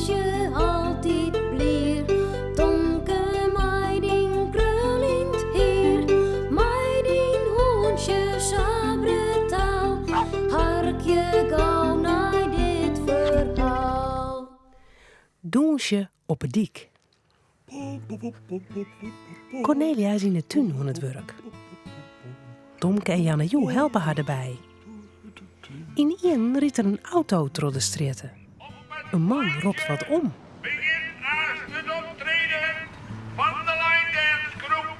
je altijd blier. Tomke, mij ding krullend heer, mij ding hoentje sabre taal. Hark je gauw naar dit verhaal. Doensje op het dik. Cornelia is in de tuin aan het werk. Tomke en Janne Joe helpen haar erbij. In één riet er een auto door de straten. Een man roept wat om. Begin naast het optreden van de line dance groep.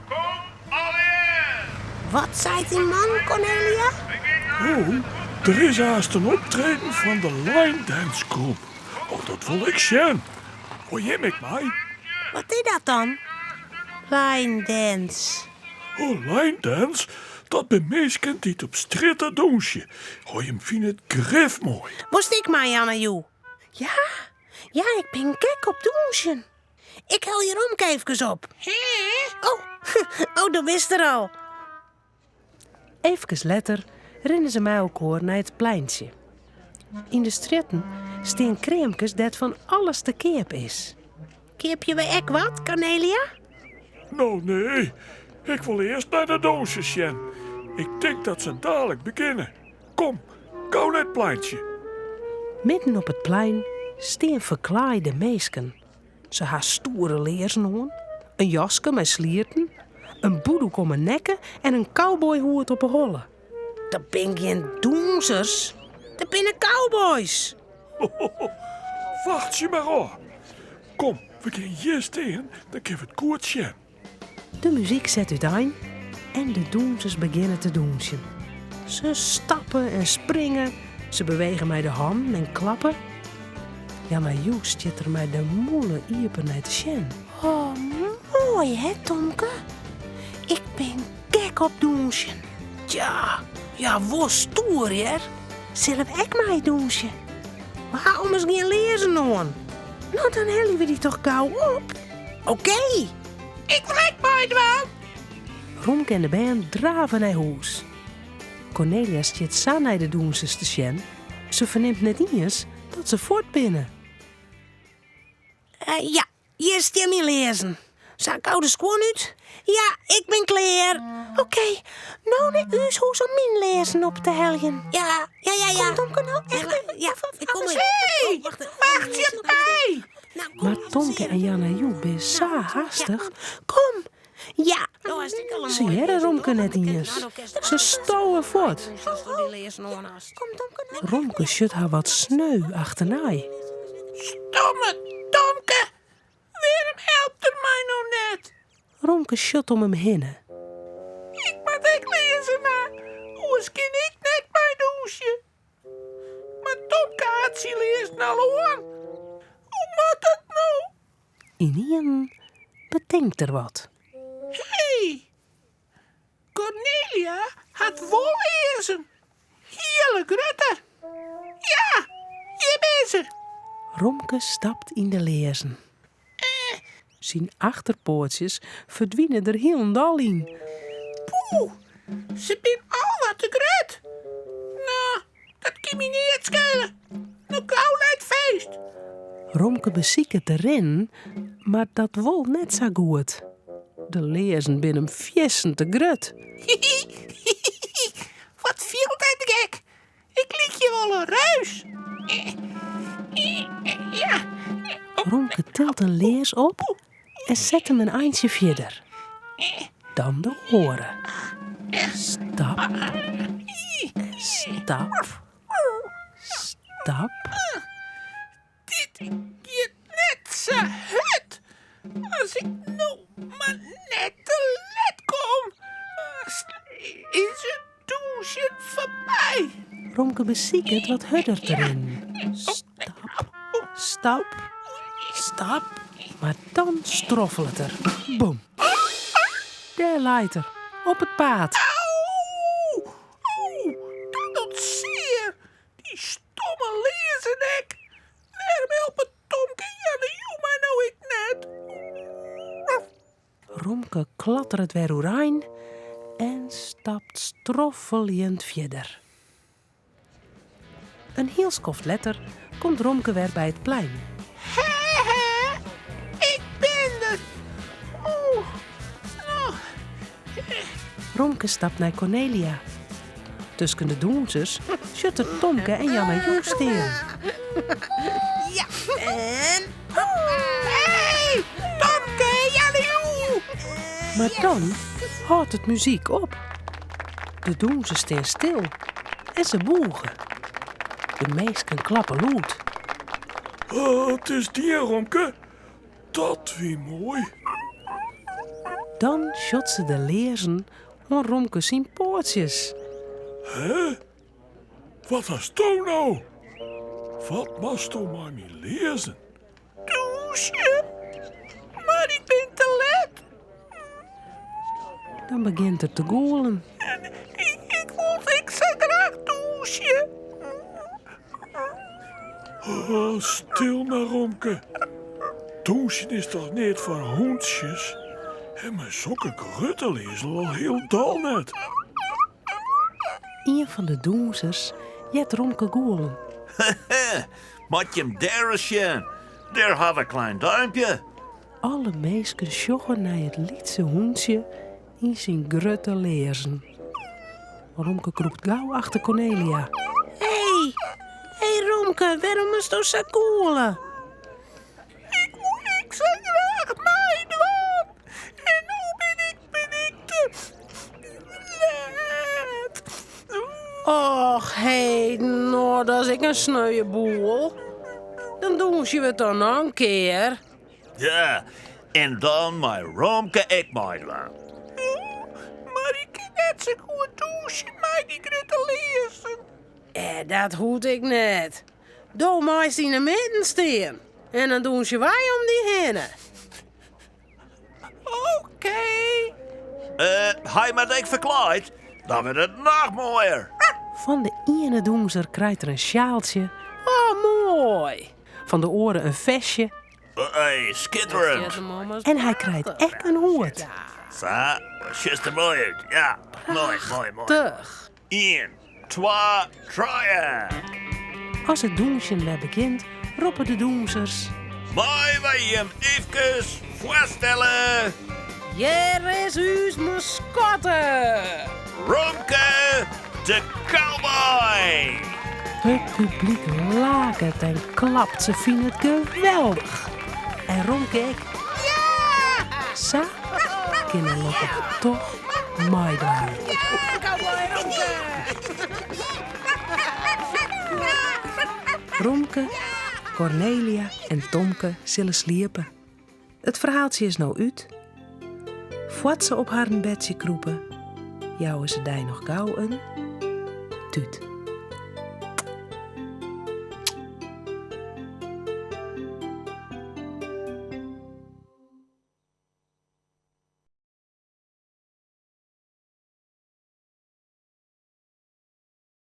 Kom alweer! Wat zei die man, Cornelia? Er is haast een optreden van de line dance groep. Oh, dat wil ik zien. Hoor je mij? Wat is dat dan? Line dance. Oh, line dance? Dat ben meesken die het op straat doen. Hoor je hem vindt het grif mooi. Moest ik maar, Janne Joe? Ja, ik ben gek op douchen. Ik hel je romke even op. Oh, dat wist er al. Even later rennen ze met elkaar naar het pleintje. In de straten staan kreemkes dat van alles te keep is. Keep je weer ek wat, Cornelia? Nou, nee. Ik wil eerst naar de doosjes zien. Ik denk dat ze dadelijk beginnen. Kom, gauw naar het pleintje. Midden op het plein staan verklaaide meesken. Ze haar stoere leersen aan, een jaske met slierten, een boedoek om een nekken en een cowboyhoed op een holle. Dat ben geen doenzers. Dat ben cowboys. Wacht je maar op. Kom, we gaan hier staan, dan kunnen we het koord zien. De muziek zet uiteen en de doenzers beginnen te doensen. Ze stappen en springen, ze bewegen met de handen en klappen. Janne Joe zit er met de moele iepen naar te zien. Oh, mooi hè, Tomke? Ik ben gek op douchen. Ja, wo stoer, hè? Zullen we ook mij douchen? Waarom is geen lezen aan? Nou, dan hellen we die toch gauw op. Oké. Ik trek mij wel. Romke en de band draven naar huis. Cornelia zit zo naar de doenzers te zien. Ze verneemt net eens dat ze voortbinnen. Ja, hier stem je lezen. Zal ik oude schoen uit? Ja, ik ben klaar. Oké, nou naar uw hoes om min lezen op te helgen. Ja. Kom, Tomke, nou echt. Ja, ik kom weer. Hey, wacht je mij. Maar Tomke en Janne Joe zijn zo haastig. Kom. Ja. Ze herren Romke net eens. Ze stouwen voort. Kom, Tomke, nou. Romke schudt haar wat sneu achterna. Stomme Tomke. Waarom helpt er mij nou net? Romke schudt om hem heen. Ik moet ik lezen maar. Hoe kan ik net bij douchen? Maar Tomke had ze lezen al aan. Hoe moet dat nou? Ineen bedenkt er wat. Hey, Cornelia had wel lezen. Heerlijk, Rutte. Ja, je bent ze. Romke stapt in de lezen. Zijn achterpoortjes verdwijnen er helemaal in. Poeh, ze ben al wat te groot. Nou, dat kan me niet schelen. Nou, gauw naar het feest. Romke beziekt te rennen, maar dat wil net zo goed. De lezen binnen hem fjessen te grut. Wat viel dat gek? Ik liet je wel een ruis. Ja. Romke tilt een leers op en zet hem een eindje verder. Dan de oren. Stap. Stap. Stap. Dit je net zo hut. Als ik nou maar net te let kom, is het douchen voorbij. Romke beziekt wat hudder erin. Stap. Stap. Stap. Maar dan stroffelt het er. Boom. Daar leidt er. Op het paad. Auw! Dat doet zeer. Die stomme lezenek. Waarom helpen Tomke, Janne Joe mij nou ik net? Romke klattert weer oerijn en stapt stroffelend verder. Een heel skoft letter komt Romke weer bij het plein. Ik ben er. Oeh. Romke stapt naar Cornelia. Tussen de doenzers schuttert Tomke en Jan en Joe steen. Ja, en... Hey, Tomke, Jan. Maar dan houdt het muziek op. De doenzers staan stil en ze boegen. De meesten klappen luid. Oh, het is die, Romke. Dat wie mooi. Dan shot ze de leerzen om Romke zijn poortjes. Hè? Wat is dat nou? Wat moest je maar niet lezen? Douche. Maar ik ben te laat. Dan begint het te golen. Ik zo graag douchen. Oh, stil maar, Romke. Douchen is toch niet voor hoentjes? En mijn sokken gruttel is al heel dal net. Een van de doenzers jet Romke golen. Moet je hem daar eens zien? Daar had een klein duimpje. Alle meesken sjoggen naar het lietse hoentje in zijn grutte leerzen. Romke kroept gauw achter Cornelia. Hey Romke, waarom is het zo koelen? Ik zou graag meedoen. En nu ben ik te laat. Och, nou, dat is ik een sneuwe boel. Dan doen ze het dan nog een keer. Ja, en dan mijn Romke ik meedoen. Maar ik kan net zo goed douchen met die grote leersen. Dat hoed ik net. Doe maar eens in de midden staan. En dan doen ze wij om die heen. Oké. Hij met ik verkleid, dan wordt het nog mooier. Van de ene doenzer krijgt er een sjaaltje. Oh, mooi. Van de oren een vestje. Hey, schitterend. En hij krijgt echt een hoed. Zo, just de mooi uit. Ja, mooi. Terug. 1, 2, 3. Als het doensje weer begint, roepen de doenzers. Mooi wij hem even voorstellen. Hier is uw mascotte. Romke, de cowboy. Het publiek lakert en klapt. Ze vinden het geweldig. En Romke ik. Ja! Zo kunnen Lotte toch meedoen. Romke, Cornelia en Tomke zullen sliepen. Het verhaaltje is nou uit. Voordat ze op haar bedje kroepen, jouwen ze daar nog gauw een tuut.